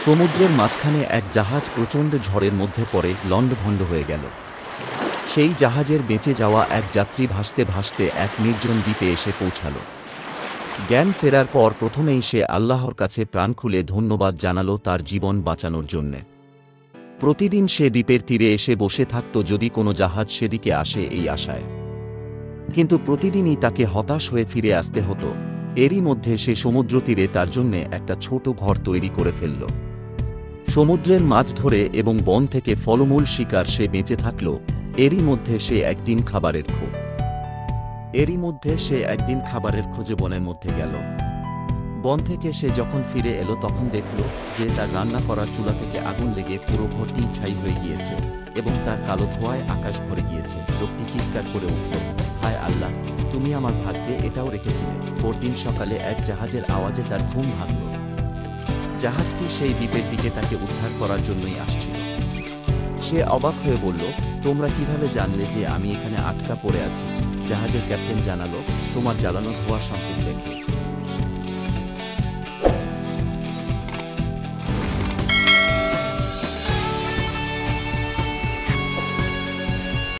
সমুদ্রের মাঝখানে এক জাহাজ প্রচণ্ড ঝড়ের মধ্যে পড়ে লণ্ডভণ্ড হয়ে গেল। সেই জাহাজের বেঁচে যাওয়া এক যাত্রী ভাসতে ভাসতে এক নির্জন দ্বীপে এসে পৌঁছাল। জ্ঞান ফেরার পর প্রথমেই সে আল্লাহর কাছে প্রাণ খুলে ধন্যবাদ জানাল তার জীবন বাঁচানোর জন্যে। প্রতিদিন সে দ্বীপের তীরে এসে বসে থাকত যদি কোনো জাহাজ সেদিকে আসে এই আশায়, কিন্তু প্রতিদিনই তাকে হতাশ হয়ে ফিরে আসতে হতো। এরই মধ্যে সে সমুদ্র তীরে তার জন্যে একটা ছোট ঘর তৈরি করে ফেলল। সমুদ্রের মাছ ধরে এবং বন থেকে ফলমূল শিকার সে বেঁচে থাকল। এরই মধ্যে সে একদিন খাবারের খোঁজে বনের মধ্যে গেল। বন থেকে সে যখন ফিরে এলো তখন দেখল যে তার রান্না করা চুলা থেকে আগুন লেগে পুরো ঘরটি ছাই হয়ে গিয়েছে এবং তার কালো ধোঁয়ায় আকাশ ভরে গিয়েছে। লোকটি চিৎকার করে উঠল, হায় আল্লাহ, তুমি আমার ভাগ্যে এটাও রেখেছিলে। পরদিন সকালে এক জাহাজের আওয়াজে তার ঘুম ভাঙল। জাহাজটি সেই দ্বীপের দিকে তাকে উদ্ধার করার জন্যই আসছিল। সে অবাক হয়ে বলল, তোমরা কিভাবে জানলে যে আমি এখানে আটকা পড়ে আছি? জাহাজের ক্যাপ্টেন জানালো, তোমার জ্বালানো ধোঁয়া সংকেত দেখে।